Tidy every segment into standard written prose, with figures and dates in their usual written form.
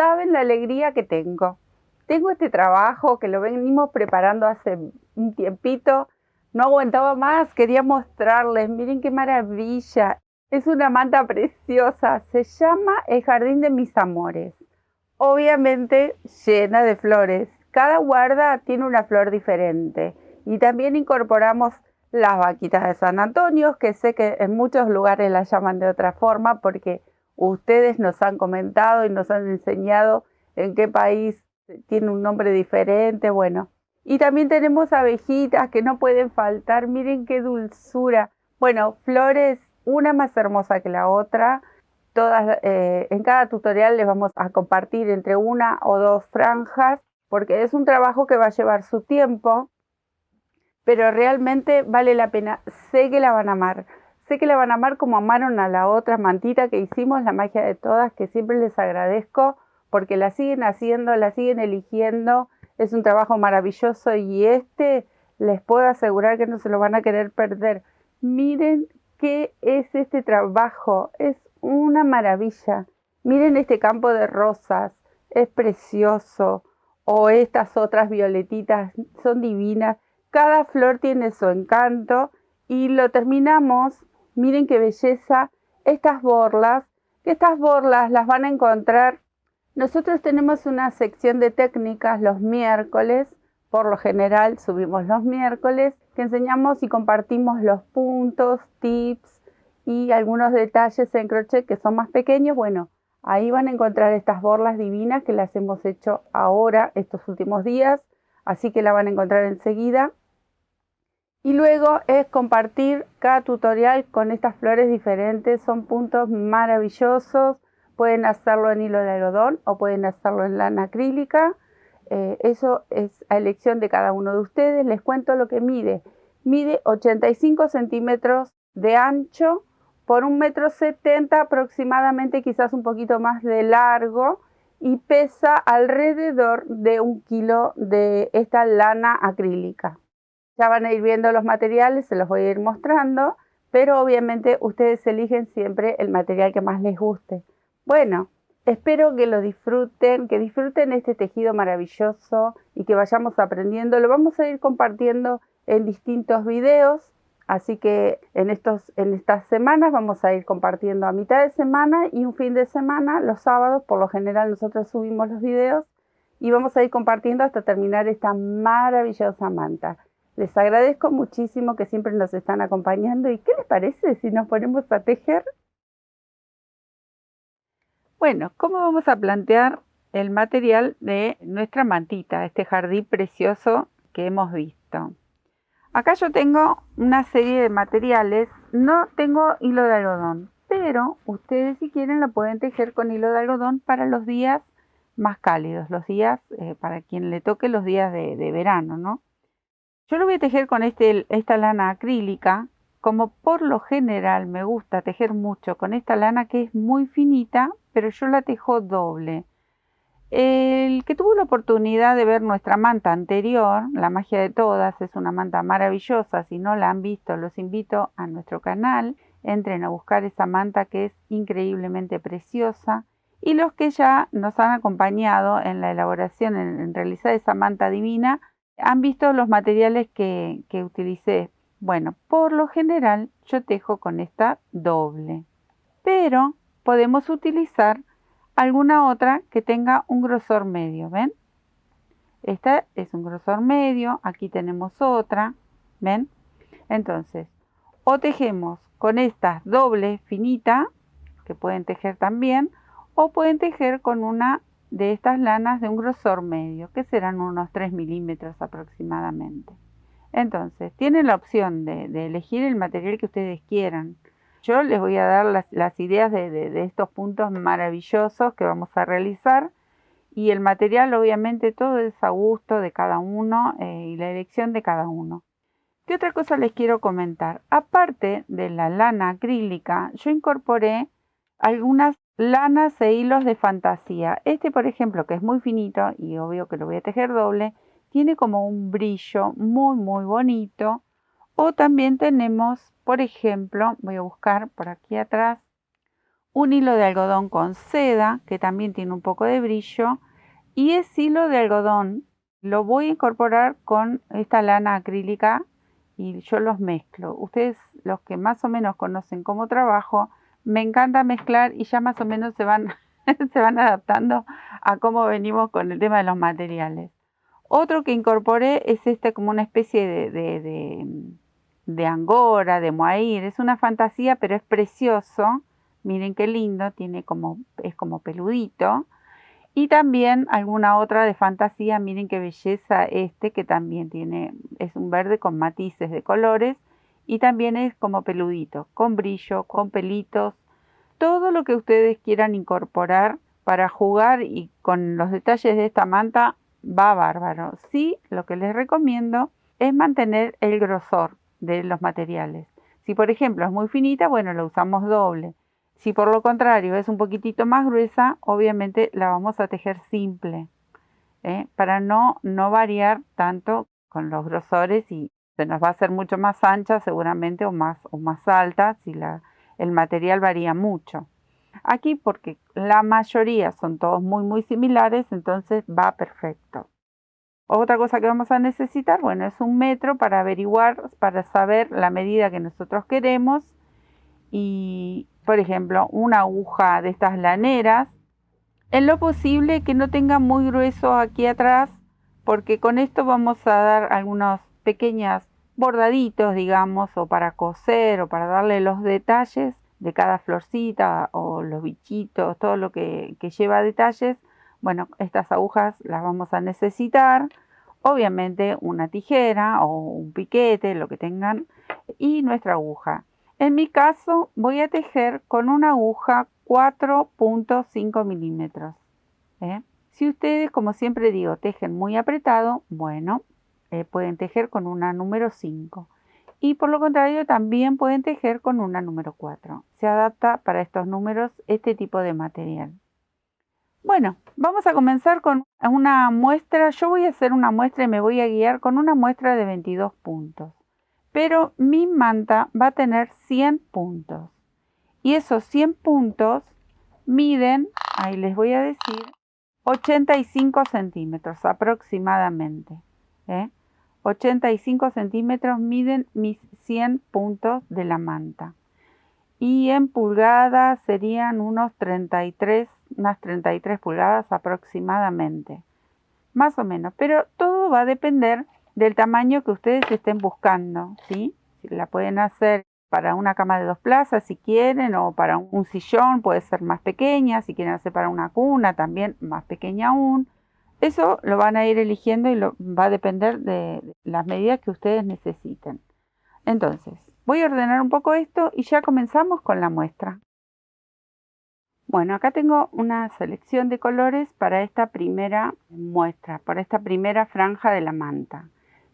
saben la alegría que tengo. Tengo este trabajo que lo venimos preparando hace un tiempito. No aguantaba más, quería mostrarles. Miren qué maravilla. Es una manta preciosa. Se llama El Jardín de Mis Amores. Obviamente llena de flores. Cada guarda tiene una flor diferente. Y también incorporamos las vaquitas de San Antonio, que sé que en muchos lugares las llaman de otra forma porque ustedes nos han comentado y nos han enseñado en qué país tiene un nombre diferente. Bueno, y también tenemos abejitas que no pueden faltar. Miren qué dulzura. Bueno, flores, una más hermosa que la otra. Todas, en cada tutorial les vamos a compartir entre una o dos franjas, porque es un trabajo que va a llevar su tiempo, pero realmente vale la pena. Sé que la van a amar. Sé que la van a amar como amaron a la otra mantita que hicimos, la magia de todas, que siempre les agradezco porque la siguen haciendo, la siguen eligiendo. Es un trabajo maravilloso y les puedo asegurar que no se lo van a querer perder. Miren qué es este trabajo, es una maravilla. Miren este campo de rosas, es precioso. O estas otras violetitas, son divinas. Cada flor tiene su encanto y lo terminamos. Miren qué belleza. Estas borlas las van a encontrar. Nosotros tenemos una sección de técnicas los miércoles, por lo general subimos los miércoles, que enseñamos y compartimos los puntos, tips y algunos detalles en crochet que son más pequeños. Bueno, ahí van a encontrar estas borlas divinas que las hemos hecho ahora, estos últimos días, así que la van a encontrar enseguida. Y luego es compartir cada tutorial con estas flores diferentes, son puntos maravillosos. Pueden hacerlo en hilo de algodón o pueden hacerlo en lana acrílica. Eso es a elección de cada uno de ustedes. Les cuento lo que mide. Mide 85 centímetros de ancho por 1,70 m aproximadamente, quizás un poquito más de largo, y pesa alrededor de 1 kilo de esta lana acrílica. Ya van a ir viendo los materiales, se los voy a ir mostrando, pero obviamente ustedes eligen siempre el material que más les guste. Bueno, espero que lo disfruten, que disfruten este tejido maravilloso y que vayamos aprendiendo. Lo vamos a ir compartiendo en distintos videos, así que en estas semanas vamos a ir compartiendo a mitad de semana y un fin de semana, los sábados. Por lo general nosotros subimos los videos y vamos a ir compartiendo hasta terminar esta maravillosa manta. Les agradezco muchísimo que siempre nos están acompañando. ¿Y qué les parece si nos ponemos a tejer? Bueno, ¿cómo vamos a plantear el material de nuestra mantita, este jardín precioso que hemos visto? Acá yo tengo una serie de materiales, no tengo hilo de algodón, pero ustedes si quieren la pueden tejer con hilo de algodón para los días más cálidos, los días, para quien le toque los días de verano, ¿no? Yo lo voy a tejer con esta lana acrílica. Como por lo general me gusta tejer mucho con esta lana que es muy finita, pero yo la tejo doble. El que tuvo la oportunidad de ver nuestra manta anterior, La Magia de Todas, es una manta maravillosa. Si no la han visto, los invito a nuestro canal. Entren a buscar esa manta que es increíblemente preciosa. Y los que ya nos han acompañado en la elaboración, en realizar esa manta divina, han visto los materiales que utilicé. Bueno, por lo general yo tejo con esta doble, pero podemos utilizar alguna otra que tenga un grosor medio. ¿Ven? Esta es un grosor medio, aquí tenemos otra. ¿Ven? Entonces, o tejemos con esta doble finita, que pueden tejer también, o pueden tejer con una de estas lanas de un grosor medio, que serán unos 3 milímetros aproximadamente. Entonces, tienen la opción de elegir el material que ustedes quieran. Yo les voy a dar las ideas de estos puntos maravillosos que vamos a realizar, y el material obviamente todo es a gusto de cada uno y la elección de cada uno. ¿Qué otra cosa les quiero comentar? Aparte de la lana acrílica, yo incorporé algunas lanas e hilos de fantasía. Este, por ejemplo, que es muy finito y obvio que lo voy a tejer doble, tiene como un brillo muy bonito. O también tenemos, por ejemplo, voy a buscar por aquí atrás un hilo de algodón con seda, que también tiene un poco de brillo, y ese hilo de algodón lo voy a incorporar con esta lana acrílica y yo los mezclo. Ustedes, los que más o menos conocen cómo trabajo, me encanta mezclar y ya más o menos se van, se van adaptando a cómo venimos con el tema de los materiales. Otro que incorporé es este como una especie de angora, de mohair. Es una fantasía, pero es precioso. Miren qué lindo, es como peludito. Y también alguna otra de fantasía, miren qué belleza que también es un verde con matices de colores y también es como peludito, con brillo, con pelitos, todo lo que ustedes quieran incorporar para jugar y con los detalles de esta manta va bárbaro. Sí, lo que les recomiendo es mantener el grosor de los materiales. Si por ejemplo es muy finita, bueno, la usamos doble. Si por lo contrario es un poquitito más gruesa, obviamente la vamos a tejer simple, para no variar tanto con los grosores y se nos va a hacer mucho más ancha seguramente o más alta si el material varía mucho. Aquí porque la mayoría son todos muy similares, entonces va perfecto. Otra cosa que vamos a necesitar, bueno, es un metro para averiguar, para saber la medida que nosotros queremos y, por ejemplo, una aguja de estas laneras, en lo posible que no tenga muy grueso aquí atrás, porque con esto vamos a dar algunos pequeños bordaditos, digamos, o para coser o para darle los detalles de cada florcita o los bichitos, todo lo que lleva detalles. Bueno, estas agujas las vamos a necesitar, obviamente una tijera o un piquete, lo que tengan, y nuestra aguja. En mi caso voy a tejer con una aguja 4.5 milímetros. Si ustedes, como siempre digo, tejen muy apretado, bueno, pueden tejer con una número 5. Y por lo contrario, también pueden tejer con una número 4. Se adapta para estos números este tipo de material. Bueno, vamos a comenzar con una muestra. Yo voy a hacer una muestra y me voy a guiar con una muestra de 22 puntos. Pero mi manta va a tener 100 puntos. Y esos 100 puntos miden, ahí les voy a decir, 85 centímetros aproximadamente. 85 centímetros miden mis 100 puntos de la manta. Y en pulgadas serían unas 33 pulgadas aproximadamente. Más o menos. Pero todo va a depender del tamaño que ustedes estén buscando, ¿sí? Si la pueden hacer para una cama de 2 plazas si quieren, o para un sillón puede ser más pequeña, si quieren hacer para una cuna también más pequeña aún. Eso lo van a ir eligiendo y va a depender de las medidas que ustedes necesiten. Entonces, voy a ordenar un poco esto y ya comenzamos con la muestra. Bueno, acá tengo una selección de colores para esta primera muestra, para esta primera franja de la manta.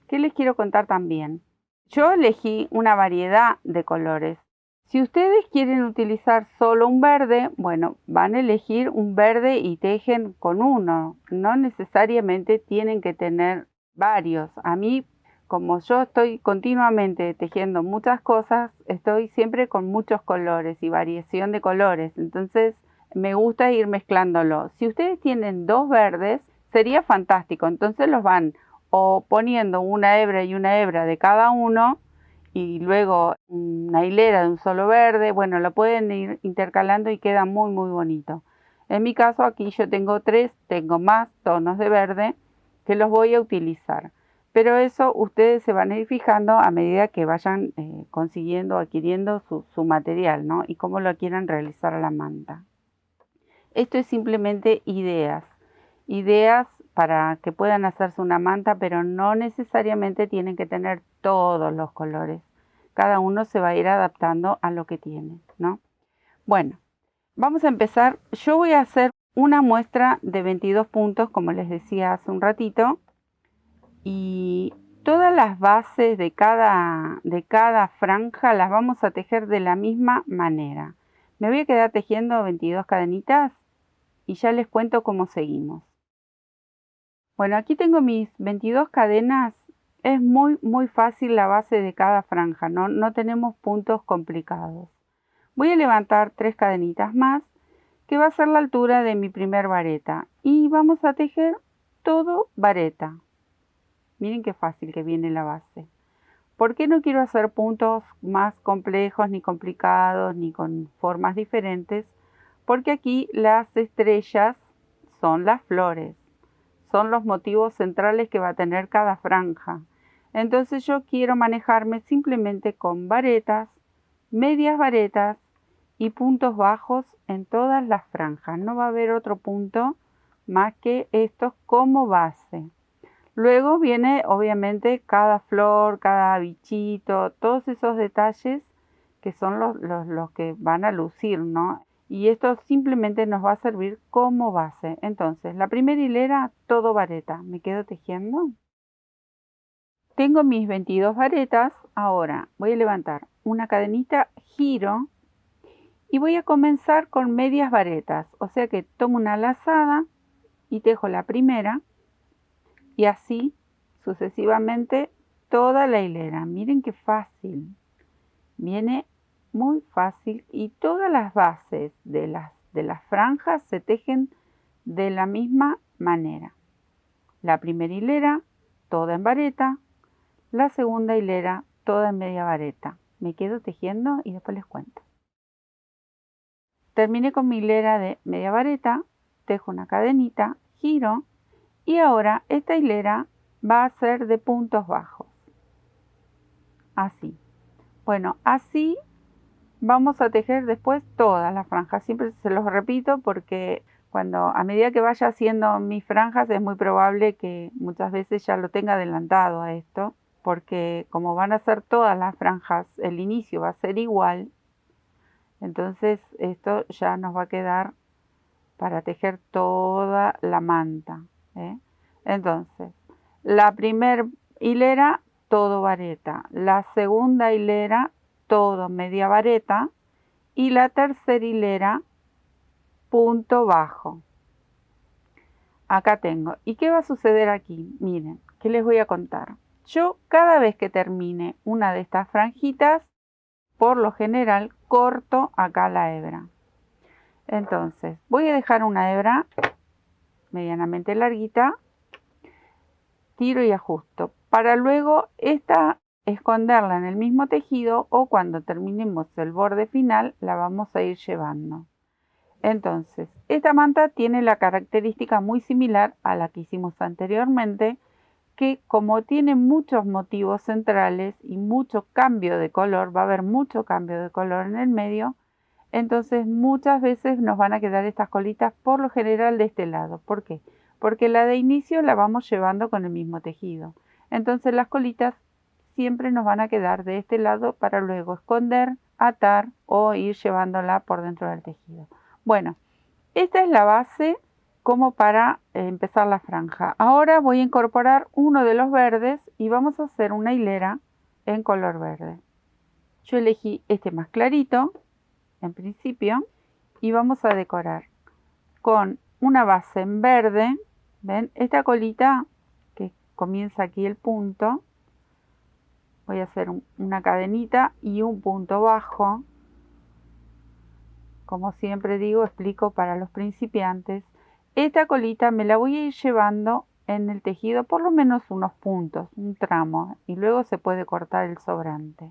¿Qué les quiero contar también? Yo elegí una variedad de colores. Si ustedes quieren utilizar solo un verde, bueno, van a elegir un verde y tejen con uno. No necesariamente tienen que tener varios. A mí, como yo estoy continuamente tejiendo muchas cosas, estoy siempre con muchos colores y variación de colores. Entonces, me gusta ir mezclándolo. Si ustedes tienen 2 verdes, sería fantástico. Entonces los van o poniendo una hebra y una hebra de cada uno y luego una hilera de un solo verde. Bueno, lo pueden ir intercalando y queda muy bonito. En mi caso aquí yo tengo 3, tengo más tonos de verde que los voy a utilizar. Pero eso ustedes se van a ir fijando a medida que vayan consiguiendo, adquiriendo su material, ¿no? Y cómo lo quieran realizar a la manta. Esto es simplemente ideas para que puedan hacerse una manta, pero no necesariamente tienen que tener todos los colores. Cada uno se va a ir adaptando a lo que tiene, ¿no? Bueno, vamos a empezar. Yo voy a hacer una muestra de 22 puntos, como les decía hace un ratito, y todas las bases de cada franja las vamos a tejer de la misma manera. Me voy a quedar tejiendo 22 cadenitas y ya les cuento cómo seguimos. Bueno, aquí tengo mis 22 cadenas. Es muy fácil la base de cada franja, no tenemos puntos complicados. Voy a levantar 3 cadenitas más, que va a ser la altura de mi primer vareta, y vamos a tejer todo vareta. Miren qué fácil que viene la base. ¿Por qué no quiero hacer puntos más complejos, ni complicados, ni con formas diferentes? Porque aquí las estrellas son las flores, son los motivos centrales que va a tener cada franja. Entonces yo quiero manejarme simplemente con varetas, medias varetas y puntos bajos en todas las franjas. No va a haber otro punto más que estos como base. Luego viene obviamente cada flor, cada bichito, todos esos detalles que son los que van a lucir, ¿no? Y esto simplemente nos va a servir como base. Entonces, la primera hilera, todo vareta. ¿Me quedo tejiendo? Tengo mis 22 varetas. Ahora voy a levantar una cadenita, giro y voy a comenzar con medias varetas. O sea que tomo una lazada y tejo la primera y así sucesivamente toda la hilera. Miren qué fácil. Viene muy fácil y todas las bases de las franjas se tejen de la misma manera. La primera hilera toda en vareta, la segunda hilera toda en media vareta. Me quedo tejiendo y después les cuento. Terminé con mi hilera de media vareta, tejo una cadenita, giro y ahora esta hilera va a ser de puntos bajos. Así. Bueno, así vamos a tejer después todas las franjas. Siempre se los repito porque a medida que vaya haciendo mis franjas es muy probable que muchas veces ya lo tenga adelantado a esto, porque como van a ser todas las franjas, el inicio va a ser igual, entonces esto ya nos va a quedar para tejer toda la manta, ¿eh? Entonces, la primera hilera todo vareta, la segunda hilera todo media vareta y la tercera hilera punto bajo. Acá tengo. ¿Y qué va a suceder aquí? Miren, ¿qué les voy a contar? Yo cada vez que termine una de estas franjitas, por lo general corto acá la hebra. Entonces, voy a dejar una hebra medianamente larguita, tiro y ajusto, para luego esta esconderla en el mismo tejido o cuando terminemos el borde final la vamos a ir llevando. Entonces, esta manta tiene la característica muy similar a la que hicimos anteriormente, que como tiene muchos motivos centrales y mucho cambio de color, va a haber mucho cambio de color en el medio, entonces muchas veces nos van a quedar estas colitas por lo general de este lado. ¿Por qué? Porque la de inicio la vamos llevando con el mismo tejido. Entonces las colitas siempre nos van a quedar de este lado para luego esconder, atar o ir llevándola por dentro del tejido. Bueno, esta es la base como para empezar la franja. Ahora voy a incorporar uno de los verdes y vamos a hacer una hilera en color verde. Yo elegí este más clarito en principio y vamos a decorar con una base en verde. ¿Ven? Esta colita que comienza aquí el punto, voy a hacer una cadenita y un punto bajo. Como siempre digo, explico para los principiantes. Esta colita me la voy a ir llevando en el tejido por lo menos unos puntos, un tramo, y luego se puede cortar el sobrante.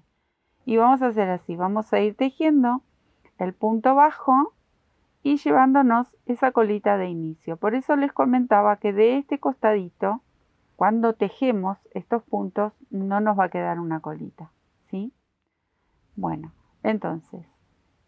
Y vamos a hacer así, vamos a ir tejiendo el punto bajo y llevándonos esa colita de inicio. Por eso les comentaba que de este costadito, cuando tejemos estos puntos, no nos va a quedar una colita, ¿sí? Bueno, entonces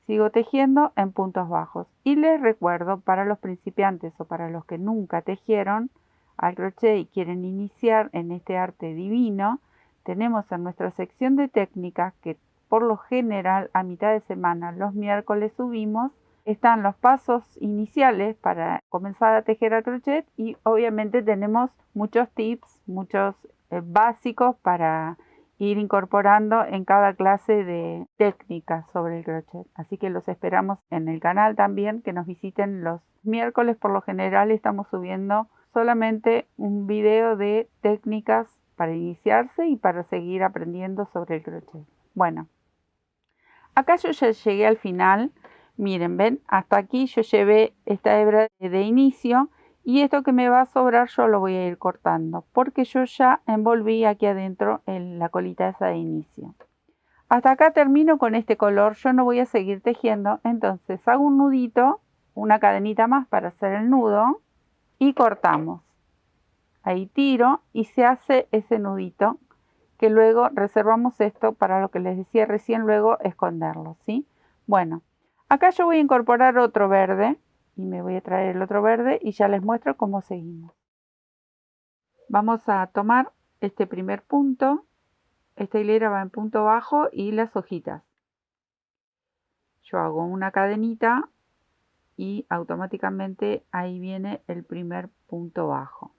sigo tejiendo en puntos bajos y les recuerdo para los principiantes o para los que nunca tejieron al crochet y quieren iniciar en este arte divino, tenemos en nuestra sección de técnicas que por lo general a mitad de semana los miércoles subimos, están los pasos iniciales para comenzar a tejer al crochet y obviamente tenemos muchos tips, muchos básicos para ir incorporando en cada clase de técnicas sobre el crochet. Así que los esperamos en el canal también, que nos visiten los miércoles. Por lo general estamos subiendo solamente un video de técnicas para iniciarse y para seguir aprendiendo sobre el crochet. Bueno, Acá yo ya llegué al final. Miren, ven, hasta aquí yo llevé esta hebra de inicio y esto que me va a sobrar yo lo voy a ir cortando porque yo ya envolví aquí adentro la colita esa de inicio. Hasta acá termino con este color, yo no voy a seguir tejiendo, entonces hago un nudito, una cadenita más para hacer el nudo y cortamos. Ahí tiro y se hace ese nudito que luego reservamos esto para lo que les decía recién, luego esconderlo, ¿sí? Bueno, acá yo voy a incorporar otro verde y me voy a traer el otro verde y ya les muestro cómo seguimos. Vamos a tomar este primer punto, esta hilera va en punto bajo y las hojitas. Yo hago una cadenita y automáticamente ahí viene el primer punto bajo.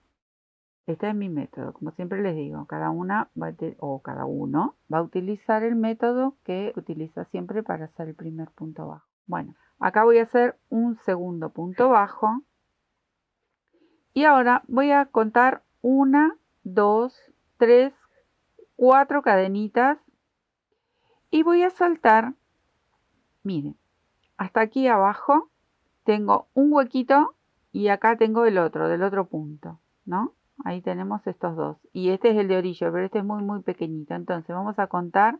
Este es mi método, como siempre les digo, cada uno va a utilizar el método que utiliza siempre para hacer el primer punto bajo. Bueno, acá voy a hacer un segundo punto bajo y ahora voy a contar 1, 2, 3, 4 cadenitas y voy a saltar, miren, hasta aquí abajo tengo un huequito y acá tengo el otro, del otro punto, ¿no? Ahí tenemos estos dos. Y este es el de orillo, pero este es muy, muy pequeñito. Entonces vamos a contar.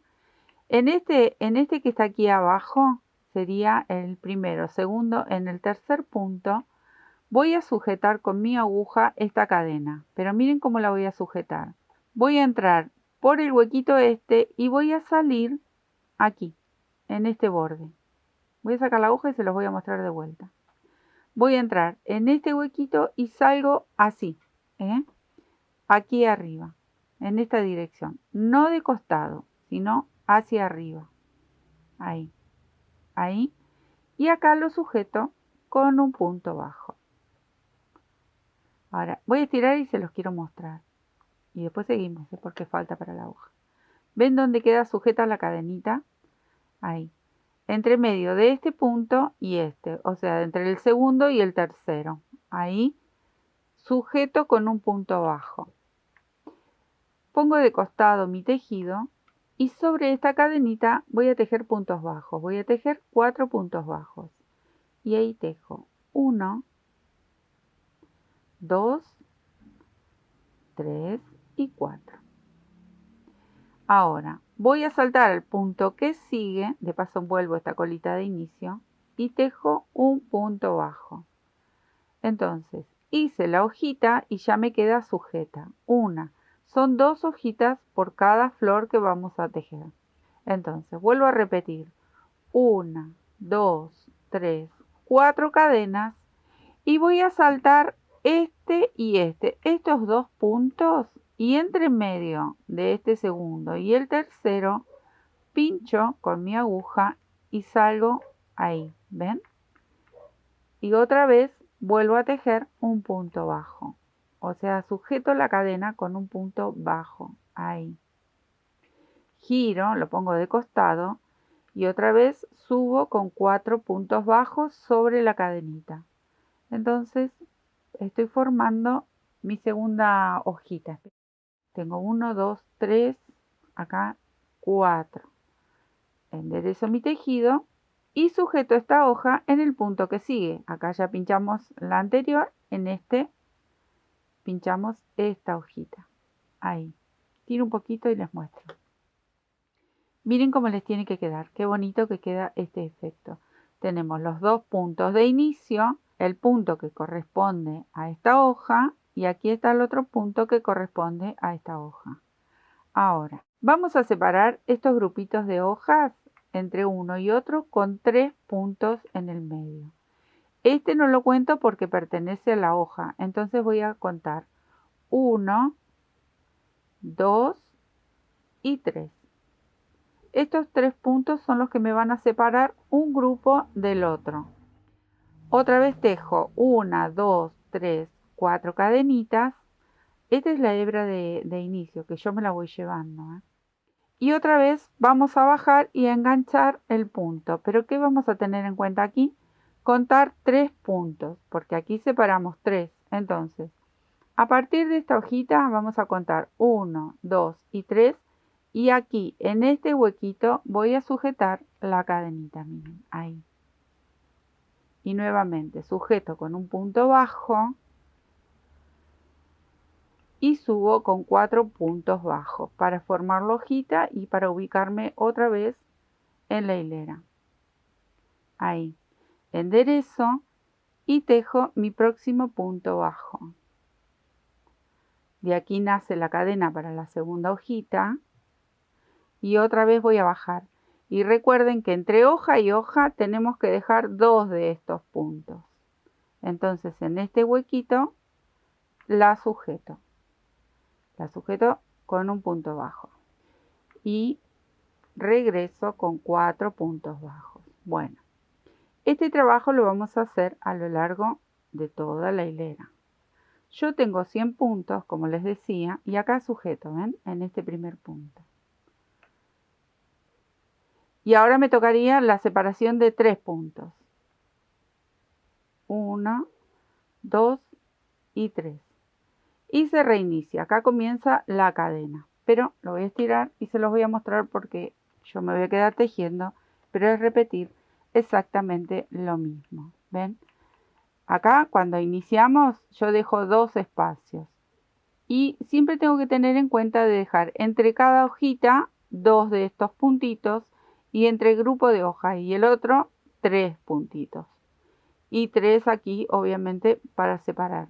En este que está aquí abajo sería el primero. Segundo, en el tercer punto voy a sujetar con mi aguja esta cadena. Pero miren cómo la voy a sujetar. Voy a entrar por el huequito este y voy a salir aquí, en este borde. Voy a sacar la aguja y se los voy a mostrar de vuelta. Voy a entrar en este huequito y salgo así, aquí arriba, en esta dirección. No de costado, sino hacia arriba. Ahí, ahí. Y acá lo sujeto con un punto bajo. Ahora, voy a estirar y se los quiero mostrar. Y después seguimos, porque falta para la hoja. ¿Ven dónde queda sujeta la cadenita? Ahí. Entre medio de este punto y este, o sea, entre el segundo y el tercero. Ahí, sujeto con un punto bajo. Pongo de costado mi tejido y sobre esta cadenita voy a tejer puntos bajos. Voy a tejer 4 puntos bajos. Y ahí tejo 1, 2, 3 y 4. Ahora voy a saltar al punto que sigue, de paso envuelvo esta colita de inicio y tejo un punto bajo. Entonces hice la hojita y ya me queda sujeta. Son 2 hojitas por cada flor que vamos a tejer. Entonces vuelvo a repetir. 1, 2, 3, 4 cadenas y voy a saltar este y estos 2 puntos y entre medio de este segundo y el tercero pincho con mi aguja y salgo ahí, ¿ven? Y otra vez vuelvo a tejer un punto bajo, o sea, sujeto la cadena con un punto bajo, ahí. Giro, lo pongo de costado y otra vez subo con 4 puntos bajos sobre la cadenita. Entonces estoy formando mi segunda hojita. Tengo 1, 2, 3, acá 4. Enderezo mi tejido y sujeto esta hoja en el punto que sigue. Acá ya pinchamos la anterior, en este pinchamos esta hojita. Ahí. Tiro un poquito y les muestro. Miren cómo les tiene que quedar. Qué bonito que queda este efecto. Tenemos los 2 puntos de inicio, el punto que corresponde a esta hoja y aquí está el otro punto que corresponde a esta hoja. Ahora, vamos a separar estos grupitos de hojas entre uno y otro con 3 puntos en el medio. Este no lo cuento porque pertenece a la hoja, entonces voy a contar 1, 2 y 3. Estos 3 puntos son los que me van a separar un grupo del otro. Otra vez tejo 1, 2, 3, 4 cadenitas. Esta es la hebra de inicio, que yo me la voy llevando. Y otra vez vamos a bajar y a enganchar el punto. Pero ¿qué vamos a tener en cuenta aquí? Contar 3 puntos, porque aquí separamos 3. Entonces, a partir de esta hojita vamos a contar 1, 2 y 3 Y aquí en este huequito voy a sujetar la cadenita, miren, ahí. Y nuevamente sujeto con un punto bajo y subo con 4 puntos bajos para formar la hojita y para ubicarme otra vez en la hilera. Ahí, enderezo y tejo mi próximo punto bajo. De aquí nace la cadena para la segunda hojita y otra vez voy a bajar. Y recuerden que entre hoja y hoja tenemos que dejar 2 de estos puntos. Entonces en este huequito la sujeto con un punto bajo y regreso con 4 puntos bajos. Bueno, este trabajo lo vamos a hacer a lo largo de toda la hilera. Yo tengo 100 puntos, como les decía, y acá sujeto, ¿ven? En este primer punto. Y ahora me tocaría la separación de 3 puntos. 1, 2 y 3. Y se reinicia. Acá comienza la cadena. Pero lo voy a estirar y se los voy a mostrar porque yo me voy a quedar tejiendo, pero es repetir exactamente lo mismo. ¿Ven? Acá cuando iniciamos yo dejo 2 espacios. Y siempre tengo que tener en cuenta de dejar entre cada hojita 2 de estos puntitos y entre el grupo de hojas y el otro 3 puntitos. Y 3 aquí obviamente para separar.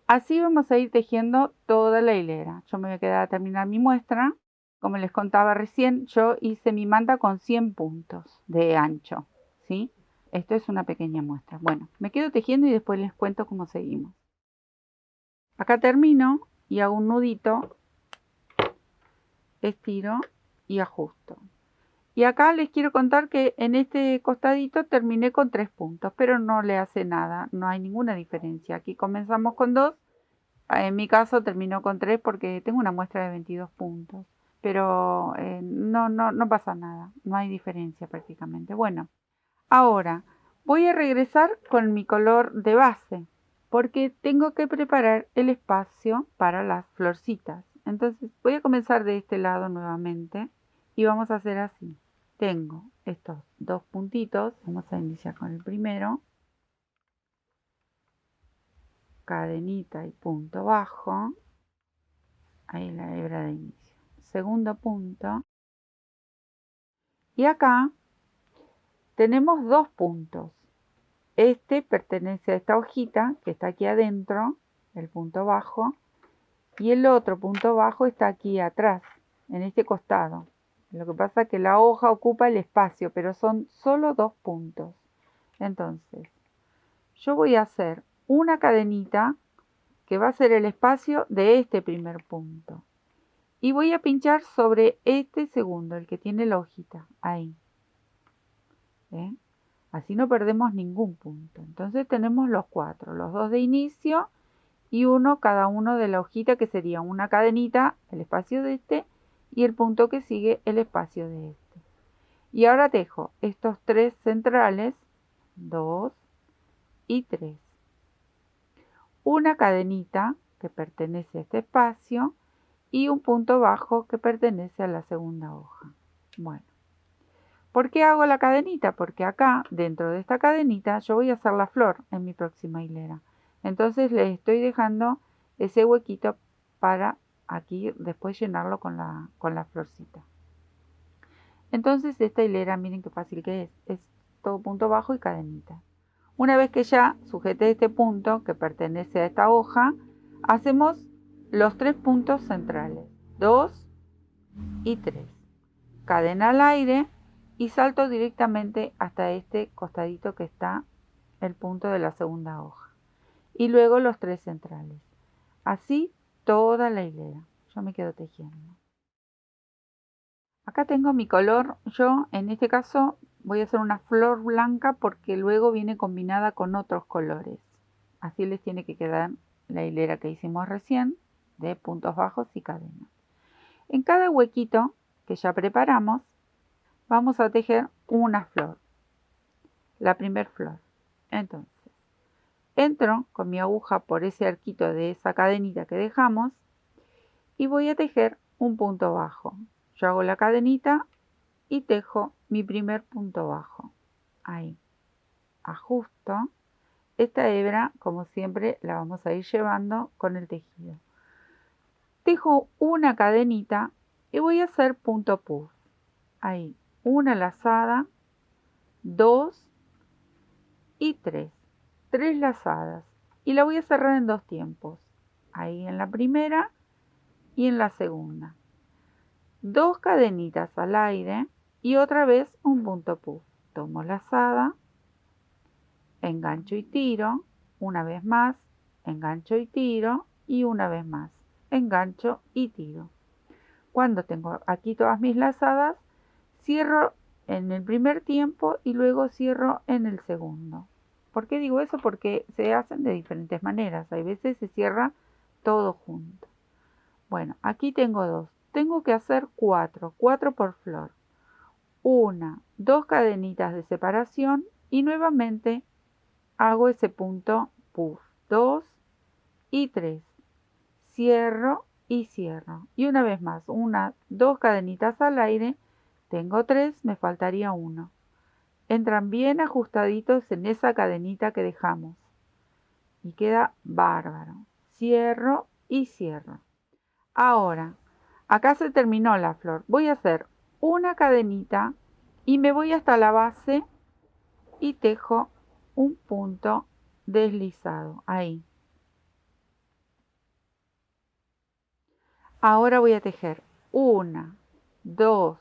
Así vamos a ir tejiendo toda la hilera. Yo me voy a quedar a terminar mi muestra. Como les contaba recién, yo hice mi manta con 100 puntos de ancho, ¿sí? Esto es una pequeña muestra. Bueno, me quedo tejiendo y después les cuento cómo seguimos. Acá termino y hago un nudito, estiro y ajusto. Y acá les quiero contar que en este costadito terminé con 3 puntos, pero no le hace nada, no hay ninguna diferencia. Aquí comenzamos con 2. En mi caso terminó con 3 porque tengo una muestra de 22 puntos. Pero no pasa nada, no hay diferencia prácticamente. Bueno, ahora voy a regresar con mi color de base porque tengo que preparar el espacio para las florcitas. Entonces voy a comenzar de este lado nuevamente y vamos a hacer así. Tengo estos 2 puntitos, vamos a iniciar con el primero. Cadenita y punto bajo, ahí la hebra de inicio, segundo punto, y acá tenemos 2 puntos. Este pertenece a esta hojita que está aquí adentro, el punto bajo, y el otro punto bajo está aquí atrás, en este costado. Lo que pasa es que la hoja ocupa el espacio, pero son solo 2 puntos. Entonces, yo voy a hacer una cadenita que va a ser el espacio de este primer punto. Y voy a pinchar sobre este segundo, el que tiene la hojita, ahí. ¿Ven? Así no perdemos ningún punto. Entonces tenemos los 4, los 2 de inicio y uno cada uno de la hojita, que sería una cadenita, el espacio de este, y el punto que sigue, el espacio de este. Y ahora tejo estos 3 centrales, 2 y 3. Una cadenita que pertenece a este espacio y un punto bajo que pertenece a la segunda hoja. Bueno, ¿por qué hago la cadenita? Porque acá, dentro de esta cadenita, yo voy a hacer la flor en mi próxima hilera. Entonces les estoy dejando ese huequito para aquí después llenarlo con la florcita. Entonces esta hilera, miren qué fácil que es todo punto bajo y cadenita. Una vez que ya sujeté este punto que pertenece a esta hoja, hacemos los 3 puntos centrales, 2 y 3. Cadena al aire y salto directamente hasta este costadito que está el punto de la segunda hoja. Y luego los 3 centrales. Así toda la hilera. Yo me quedo tejiendo. Acá tengo mi color. Yo en este caso voy a hacer una flor blanca porque luego viene combinada con otros colores. Así les tiene que quedar la hilera que hicimos recién de puntos bajos y cadenas. En cada huequito que ya preparamos vamos a tejer una flor, la primer flor. Entonces entro con mi aguja por ese arquito de esa cadenita que dejamos y voy a tejer un punto bajo. Yo hago la cadenita y tejo mi primer punto bajo. Ahí. Ajusto. Esta hebra, como siempre, la vamos a ir llevando con el tejido. Tejo una cadenita y voy a hacer punto puff. Ahí. Una lazada, 2 y 3. 3 lazadas. Y la voy a cerrar en 2 tiempos. Ahí en la primera y en la segunda. 2 cadenitas al aire y otra vez un punto puff. Tomo lazada, engancho y tiro, una vez más, engancho y tiro y una vez más, engancho y tiro. Cuando tengo aquí todas mis lazadas, cierro en el primer tiempo y luego cierro en el segundo. ¿Por qué digo eso? Porque se hacen de diferentes maneras. Hay veces se cierra todo junto. Bueno, aquí tengo 2. Tengo que hacer 4 por flor. 1, 2 cadenitas de separación y nuevamente hago ese punto puff. 2 y 3. Cierro y cierro. Y una vez más, 1, 2 cadenitas al aire. Tengo 3, me faltaría 1. Entran bien ajustaditos en esa cadenita que dejamos. Y queda bárbaro. Cierro y cierro. Ahora, acá se terminó la flor. Voy a hacer una cadenita y me voy hasta la base y tejo un punto deslizado. Ahí. Ahora voy a tejer 1, 2,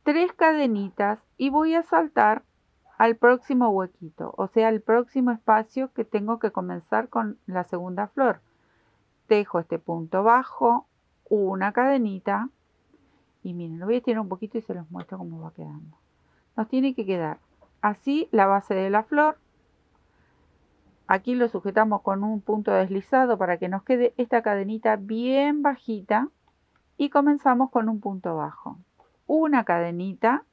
3 cadenitas y voy a saltar al próximo huequito, o sea, al próximo espacio que tengo que comenzar con la segunda flor. Tejo este punto bajo, una cadenita y miren, lo voy a estirar un poquito y se los muestro cómo va quedando. Nos tiene que quedar así la base de la flor. Aquí lo sujetamos con un punto deslizado para que nos quede esta cadenita bien bajita y comenzamos con un punto bajo. Una cadenita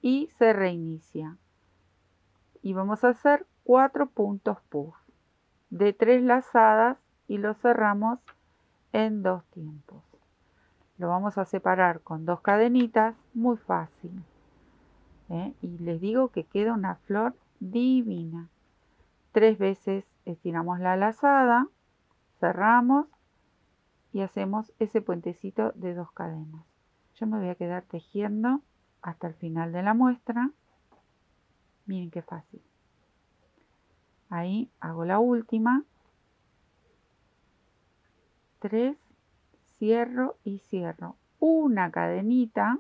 y se reinicia. Y vamos a hacer 4 puntos puff de 3 lazadas y lo cerramos en 2 tiempos. Lo vamos a separar con 2 cadenitas, muy fácil. Y les digo que queda una flor divina. 3 veces estiramos la lazada, cerramos y hacemos ese puentecito de 2 cadenas. Yo me voy a quedar tejiendo hasta el final de la muestra. Miren qué fácil. Ahí hago la última. 3, cierro y cierro. Una cadenita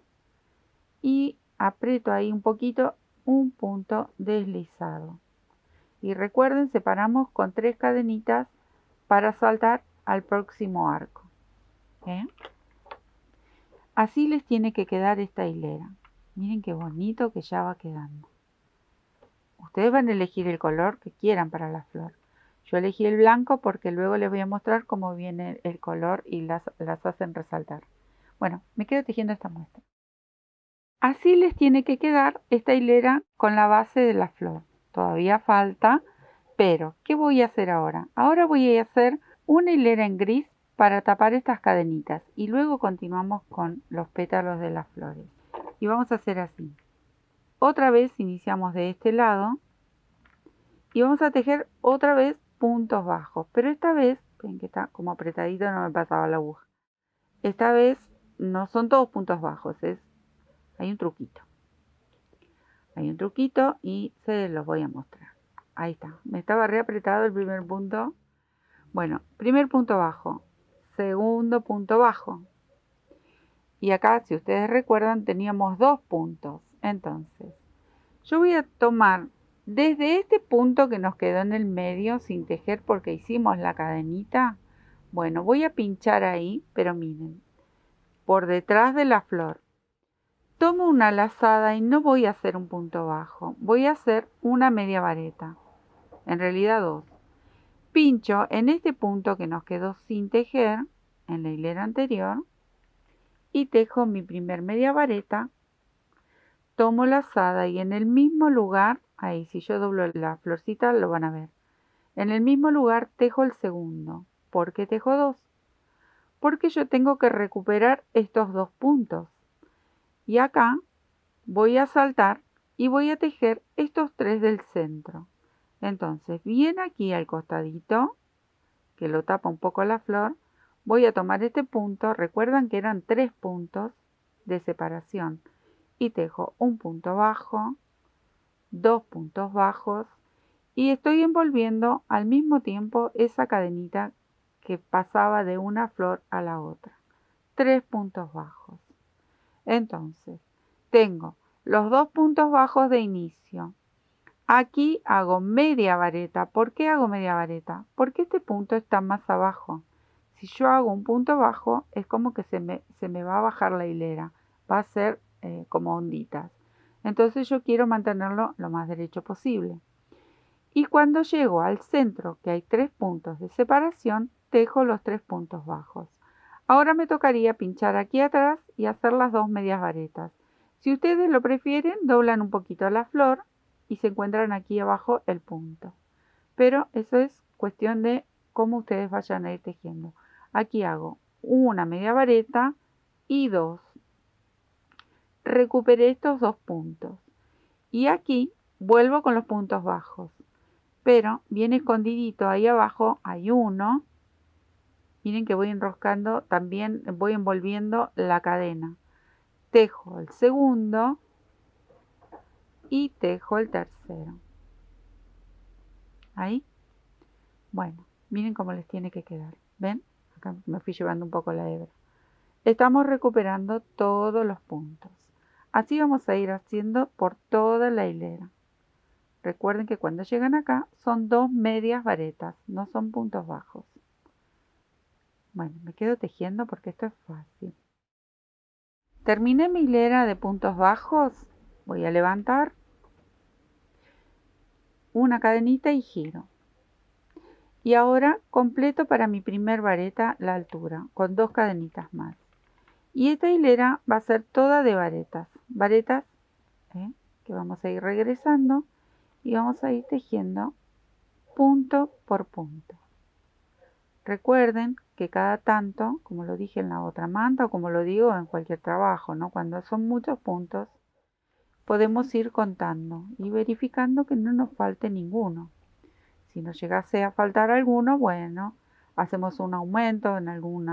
y aprieto ahí un poquito un punto deslizado. Y recuerden, separamos con 3 cadenitas para saltar al próximo arco. Así les tiene que quedar esta hilera. Miren qué bonito que ya va quedando. Ustedes van a elegir el color que quieran para la flor. Yo elegí el blanco porque luego les voy a mostrar cómo viene el color y las hacen resaltar. Bueno, me quedo tejiendo esta muestra. Así les tiene que quedar esta hilera con la base de la flor. Todavía falta, pero ¿qué voy a hacer ahora? Ahora voy a hacer una hilera en gris para tapar estas cadenitas y luego continuamos con los pétalos de las flores. Y vamos a hacer así. Otra vez iniciamos de este lado y vamos a tejer otra vez puntos bajos, pero esta vez, ven que está como apretadito, no me pasaba la aguja. Esta vez no son todos puntos bajos, hay un truquito. Hay un truquito y se los voy a mostrar. Ahí está, me estaba reapretado el primer punto. Bueno, primer punto bajo, segundo punto bajo. Y acá, si ustedes recuerdan, teníamos 2 puntos. Entonces, yo voy a tomar desde este punto que nos quedó en el medio sin tejer porque hicimos la cadenita. Bueno, voy a pinchar ahí, pero miren, por detrás de la flor. Tomo una lazada y no voy a hacer un punto bajo, voy a hacer una media vareta, en realidad 2. Pincho en este punto que nos quedó sin tejer, en la hilera anterior, y tejo mi primer media vareta. Tomo lazada y en el mismo lugar, ahí si yo doblo la florcita lo van a ver, en el mismo lugar tejo el segundo. ¿Por qué tejo 2? porque yo tengo que recuperar estos 2 puntos. Y acá voy a saltar y voy a tejer estos 3 del centro. Entonces, bien aquí al costadito, que lo tapa un poco la flor, voy a tomar este punto, recuerdan que eran 3 puntos de separación, y tejo un punto bajo, 2 puntos bajos, y estoy envolviendo al mismo tiempo esa cadenita que pasaba de una flor a la otra. 3 puntos bajos. Entonces, tengo los 2 puntos bajos de inicio. Aquí hago media vareta. ¿Por qué hago media vareta? Porque este punto está más abajo. Si yo hago un punto bajo, es como que se me va a bajar la hilera. Va a ser como onditas. Entonces yo quiero mantenerlo lo más derecho posible. Y cuando llego al centro, que hay 3 puntos de separación, tejo los 3 puntos bajos. Ahora me tocaría pinchar aquí atrás y hacer las 2 medias varetas. Si ustedes lo prefieren, doblan un poquito la flor y se encuentran aquí abajo el punto. Pero eso es cuestión de cómo ustedes vayan a ir tejiendo. Aquí hago una media vareta y 2. Recuperé estos 2 puntos. Y aquí vuelvo con los puntos bajos. Pero bien escondidito ahí abajo hay uno. Miren que voy enroscando, también voy envolviendo la cadena. Tejo el segundo y tejo el tercero. Ahí. Bueno, miren cómo les tiene que quedar. ¿Ven? Acá me fui llevando un poco la hebra. Estamos recuperando todos los puntos. Así vamos a ir haciendo por toda la hilera. Recuerden que cuando llegan acá son 2 medias varetas, no son puntos bajos. Bueno, me quedo tejiendo porque esto es fácil. Terminé mi hilera de puntos bajos. Voy a levantar una cadenita y giro. Y ahora completo para mi primer vareta la altura con 2 cadenitas más. Y esta hilera va a ser toda de varetas. Varetas que vamos a ir regresando y vamos a ir tejiendo punto por punto. Recuerden que cada tanto, como lo dije en la otra manta o como lo digo en cualquier trabajo, ¿no? Cuando son muchos puntos, podemos ir contando y verificando que no nos falte ninguno. Si nos llegase a faltar alguno, bueno, hacemos un aumento en algún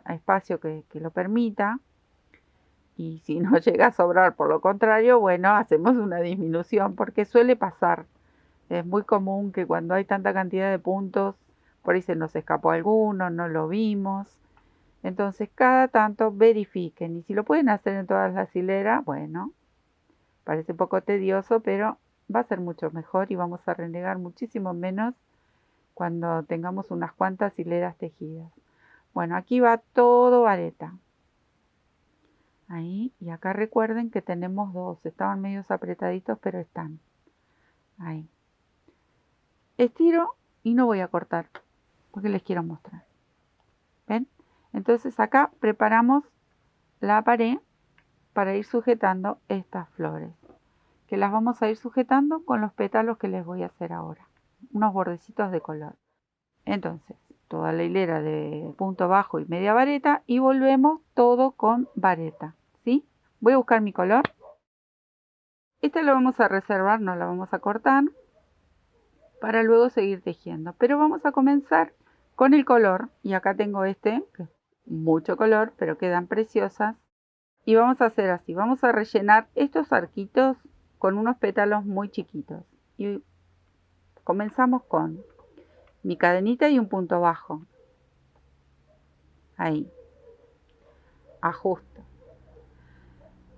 espacio que lo permita. Y si no llega a sobrar, por lo contrario, bueno, hacemos una disminución porque suele pasar. Es muy común que cuando hay tanta cantidad de puntos, por ahí se nos escapó alguno, no lo vimos. Entonces, cada tanto verifiquen. Y si lo pueden hacer en todas las hileras, bueno, parece un poco tedioso, pero va a ser mucho mejor y vamos a renegar muchísimo menos cuando tengamos unas cuantas hileras tejidas. Bueno, aquí va todo vareta. Ahí, y acá recuerden que tenemos 2. Estaban medio apretaditos, pero están. Ahí. Estiro y no voy a cortar, porque les quiero mostrar. ¿Ven? Entonces acá preparamos la pared para ir sujetando estas flores, que las vamos a ir sujetando con los pétalos que les voy a hacer ahora. Unos bordecitos de color. Entonces, toda la hilera de punto bajo y media vareta y volvemos todo con vareta, ¿sí? Voy a buscar mi color. Esta lo vamos a reservar, no la vamos a cortar para luego seguir tejiendo. Pero vamos a comenzar con el color. Y acá tengo este, que es mucho color, pero quedan preciosas. Y vamos a hacer así. Vamos a rellenar estos arquitos con unos pétalos muy chiquitos. Y comenzamos con mi cadenita y un punto bajo. Ahí. Ajusto.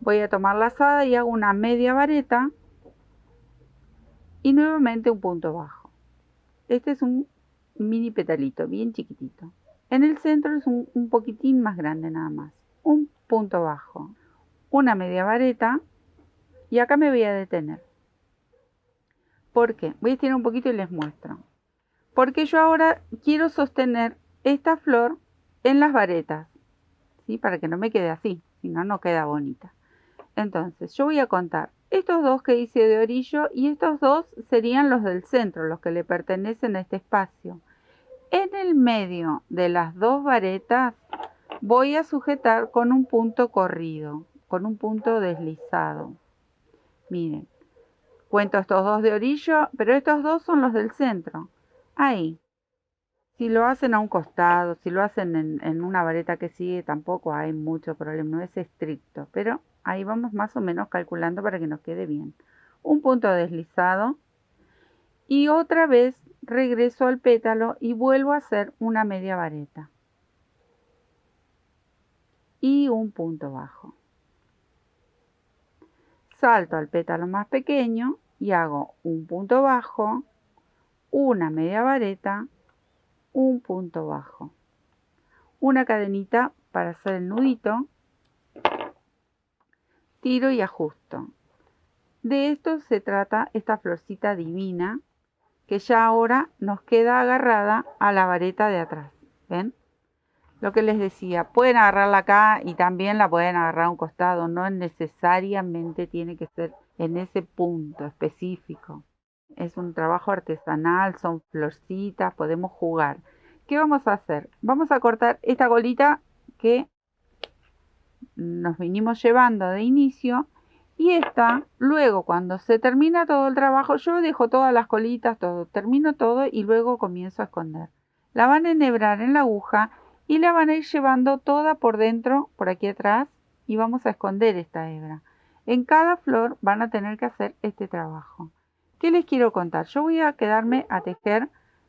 Voy a tomar la lazada y hago una media vareta. Y nuevamente un punto bajo. Este es un mini petalito, bien chiquitito. En el centro es un poquitín más grande nada más. Un punto bajo. Una media vareta. Y acá me voy a detener. ¿Por qué? Voy a estirar un poquito y les muestro. Porque yo ahora quiero sostener esta flor en las varetas, ¿sí? Para que no me quede así, si no, no queda bonita. Entonces, yo voy a contar estos 2 que hice de orillo y estos 2 serían los del centro, los que le pertenecen a este espacio. En el medio de las dos varetas voy a sujetar con un punto corrido, con un punto deslizado. Miren, cuento estos dos de orillo, pero estos dos son los del centro. Ahí. Si lo hacen a un costado, si lo hacen en una vareta que sigue, tampoco hay mucho problema, no es estricto. Pero ahí vamos más o menos calculando para que nos quede bien. Un punto deslizado. Y otra vez regreso al pétalo y vuelvo a hacer una media vareta. Y un punto bajo. Salto al pétalo más pequeño y hago un punto bajo, una media vareta, un punto bajo, una cadenita para hacer el nudito, tiro y ajusto. De esto se trata esta florcita divina que ya ahora nos queda agarrada a la vareta de atrás. ¿Ven? Lo que les decía, pueden agarrarla acá y también la pueden agarrar a un costado, no necesariamente tiene que ser en ese punto específico. Es un trabajo artesanal, son florcitas, podemos jugar. ¿Qué vamos a hacer? Vamos a cortar esta colita que nos vinimos llevando de inicio y esta, luego cuando se termina todo el trabajo, yo dejo todas las colitas, todo, termino todo y luego comienzo a esconder. La van a enhebrar en la aguja y la van a ir llevando toda por dentro, por aquí atrás, y vamos a esconder esta hebra. En cada flor van a tener que hacer este trabajo. ¿Qué les quiero contar? Yo voy a quedarme a tejer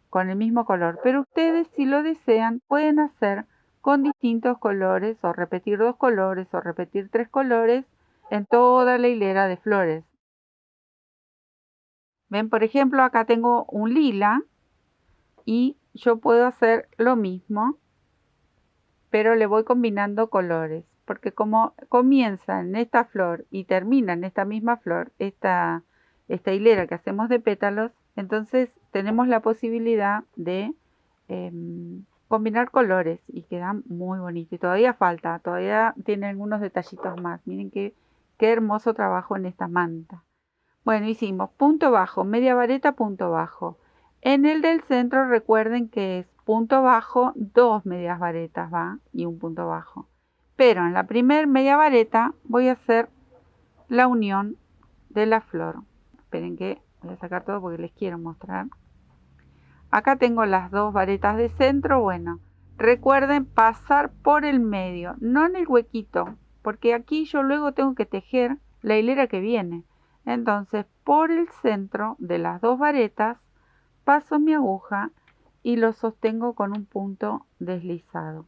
con el mismo color, pero ustedes, si lo desean, pueden hacer con distintos colores, o repetir 2 colores, o repetir 3 colores, en toda la hilera de flores. Ven, por ejemplo, acá tengo un lila, y yo puedo hacer lo mismo, pero le voy combinando colores, porque como comienza en esta flor y termina en esta misma flor, esta hilera que hacemos de pétalos, entonces tenemos la posibilidad de combinar colores y quedan muy bonitos. Y todavía falta, todavía tiene algunos detallitos más. Miren qué hermoso trabajo en esta manta. Bueno, hicimos punto bajo, media vareta, punto bajo. En el del centro recuerden que es punto bajo, 2 medias varetas, ¿va? Y un punto bajo. Pero en la primer media vareta voy a hacer la unión de la flor. Esperen que voy a sacar todo porque les quiero mostrar. Acá tengo las 2 varetas de centro. Bueno, recuerden pasar por el medio, no en el huequito, porque aquí yo luego tengo que tejer la hilera que viene. Entonces, por el centro de las 2 varetas, paso mi aguja y lo sostengo con un punto deslizado.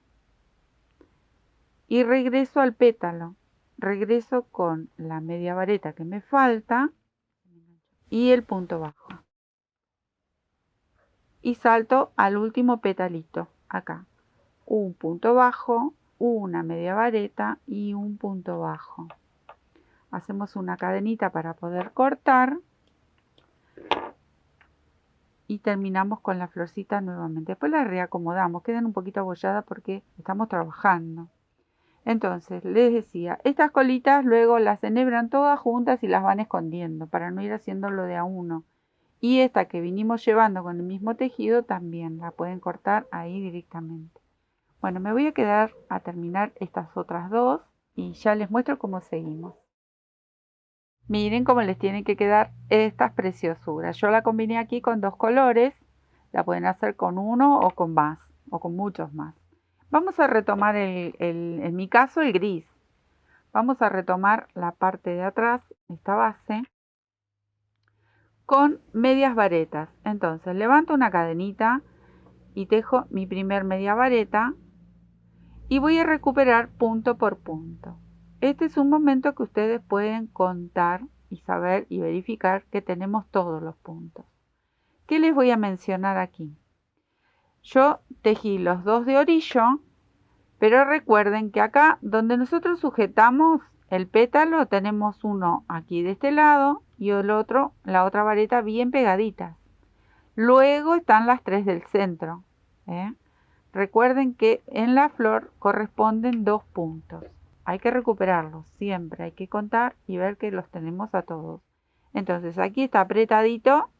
Y regreso al pétalo. Regreso con la media vareta que me falta y el punto bajo. Y salto al último petalito, acá. Un punto bajo, una media vareta y un punto bajo. Hacemos una cadenita para poder cortar y terminamos con la florcita nuevamente. Después la reacomodamos, quedan un poquito abolladas porque estamos trabajando. Entonces, les decía, estas colitas luego las enhebran todas juntas y las van escondiendo para no ir haciéndolo de a uno. Y esta que vinimos llevando con el mismo tejido también la pueden cortar ahí directamente. Bueno, me voy a quedar a terminar estas otras dos y ya les muestro cómo seguimos. Miren cómo les tienen que quedar estas preciosuras. Yo la combiné aquí con 2 colores. La pueden hacer con uno o con más, o con muchos más. Vamos a retomar en mi caso el gris. Vamos a retomar la parte de atrás, esta base, con medias varetas. Entonces levanto una cadenita y tejo mi primer media vareta y voy a recuperar punto por punto. Este es un momento que ustedes pueden contar y saber y verificar que tenemos todos los puntos. ¿Qué les voy a mencionar aquí? Yo tejí los 2 de orillo, pero recuerden que acá donde nosotros sujetamos el pétalo tenemos uno aquí de este lado y el otro, la otra vareta bien pegaditas. Luego están las 3 del centro. Recuerden que en la flor corresponden 2 puntos. Hay que recuperarlos siempre, hay que contar y ver que los tenemos a todos. Entonces aquí está apretadito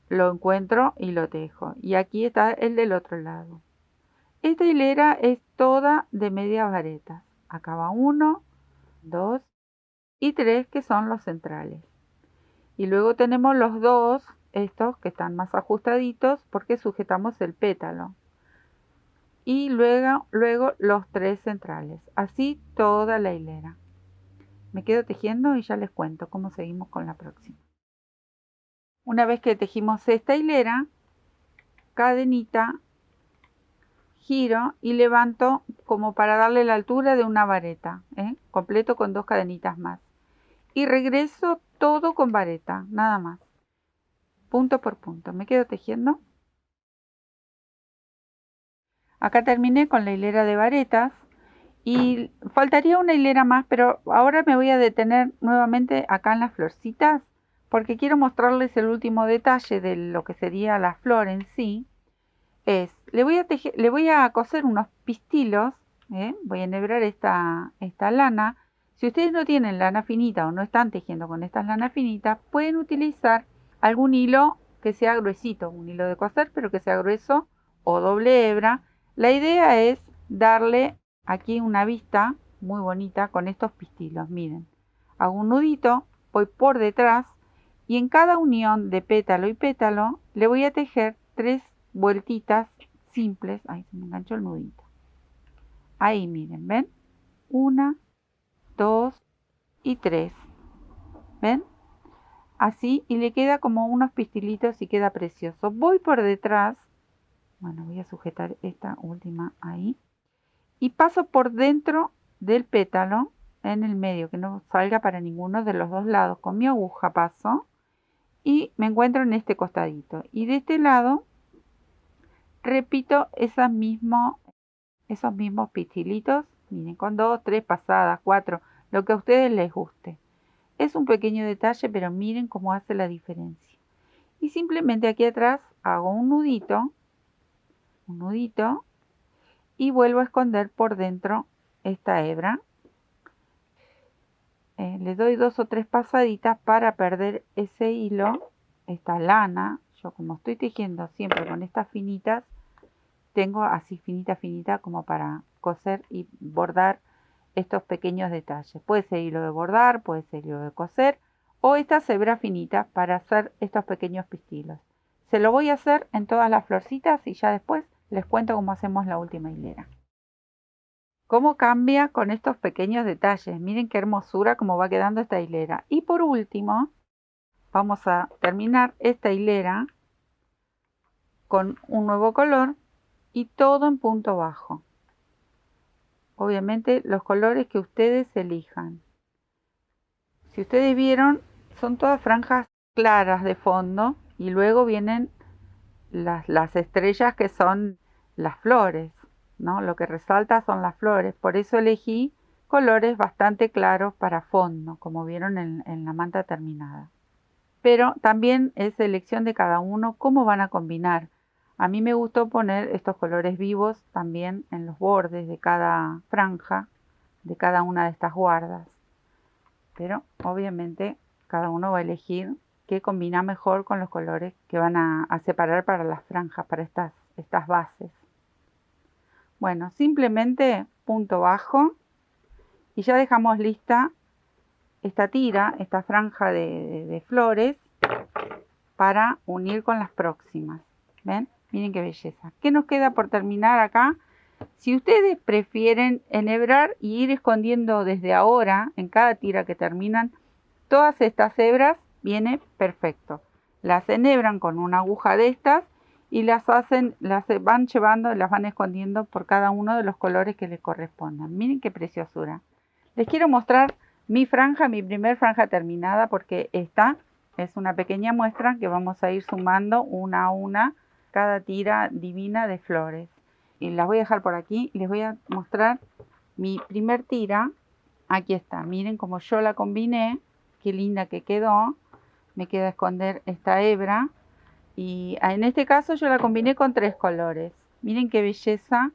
lo encuentro y lo tejo. Y aquí está el del otro lado. Esta hilera es toda de medias varetas. Acá va 1, 2 y 3 que son los centrales. Y luego tenemos los dos, estos que están más ajustaditos porque sujetamos el pétalo. Y luego los 3 centrales. Así toda la hilera. Me quedo tejiendo y ya les cuento cómo seguimos con la próxima. Una vez que tejimos esta hilera, cadenita, giro y levanto como para darle la altura de una vareta, completo con 2 cadenitas más. Y regreso todo con vareta, nada más. Punto por punto. Me quedo tejiendo. Acá terminé con la hilera de varetas y faltaría una hilera más, pero ahora me voy a detener nuevamente acá en las florcitas porque quiero mostrarles el último detalle de lo que sería la flor en sí. Le voy a coser unos pistilos, voy a enhebrar esta lana. Si ustedes no tienen lana finita o no están tejiendo con estas lanas finitas, pueden utilizar algún hilo que sea gruesito, un hilo de coser pero que sea grueso o doble hebra. La idea es darle aquí una vista muy bonita con estos pistilos. Miren, hago un nudito, voy por detrás y en cada unión de pétalo y pétalo le voy a tejer 3 vueltitas simples. Ahí se me enganchó el nudito. Ahí miren, ¿ven? 1, 2 y 3. ¿Ven? Así, y le queda como unos pistilitos y queda precioso. Voy por detrás. Bueno, voy a sujetar esta última ahí. Y paso por dentro del pétalo, en el medio, que no salga para ninguno de los dos lados. Con mi aguja paso y me encuentro en este costadito. Y de este lado repito esos mismos pistilitos, miren, con 2, 3 pasadas, 4, lo que a ustedes les guste. Es un pequeño detalle, pero miren cómo hace la diferencia. Y simplemente aquí atrás hago un nudito y vuelvo a esconder por dentro esta hebra. Le doy 2 o 3 pasaditas para perder ese hilo, esta lana. Yo como estoy tejiendo siempre con estas finitas, tengo así finita como para coser y bordar estos pequeños detalles. Puede ser hilo de bordar, puede ser hilo de coser o estas hebras finitas para hacer estos pequeños pistilos. Se lo voy a hacer en todas las florcitas y ya después les cuento cómo hacemos la última hilera. Cómo cambia con estos pequeños detalles. Miren qué hermosura cómo va quedando esta hilera. Y por último, vamos a terminar esta hilera con un nuevo color y todo en punto bajo. Obviamente los colores que ustedes elijan. Si ustedes vieron, son todas franjas claras de fondo y luego vienen las estrellas que son las flores, ¿no? Lo que resalta son las flores. Por eso elegí colores bastante claros para fondo, como vieron en la manta terminada. Pero también es elección de cada uno cómo van a combinar. A mí me gustó poner estos colores vivos también en los bordes de cada franja, de cada una de estas guardas. Pero obviamente cada uno va a elegir qué combina mejor con los colores que van a separar para las franjas, para estas bases. Bueno, simplemente punto bajo y ya dejamos lista esta tira, esta franja de flores para unir con las próximas. ¿Ven? Miren qué belleza. ¿Qué nos queda por terminar acá? Si ustedes prefieren enhebrar y ir escondiendo desde ahora en cada tira que terminan todas estas hebras, viene perfecto. Las enhebran con una aguja de estas y las van llevando, las van escondiendo por cada uno de los colores que les correspondan. Miren qué preciosura. Les quiero mostrar mi franja, mi primer franja terminada, porque esta es una pequeña muestra que vamos a ir sumando una a una cada tira divina de flores. Y las voy a dejar por aquí y les voy a mostrar mi primer tira. Aquí está, miren cómo yo la combiné, qué linda que quedó. Me queda esconder esta hebra y en este caso yo la combiné con 3 colores. Miren qué belleza,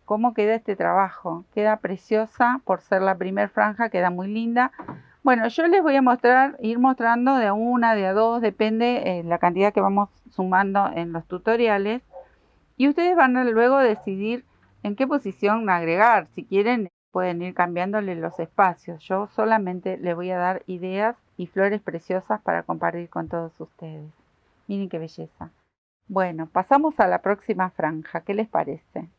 cómo queda este trabajo. Queda preciosa por ser la primer franja, queda muy linda. Bueno, yo les voy a mostrar, ir mostrando de a una, de a dos, depende la cantidad que vamos sumando en los tutoriales. Y ustedes van a luego decidir en qué posición agregar. Si quieren, pueden ir cambiándole los espacios. Yo solamente les voy a dar ideas y flores preciosas para compartir con todos ustedes. Miren qué belleza. Bueno, pasamos a la próxima franja. ¿Qué les parece?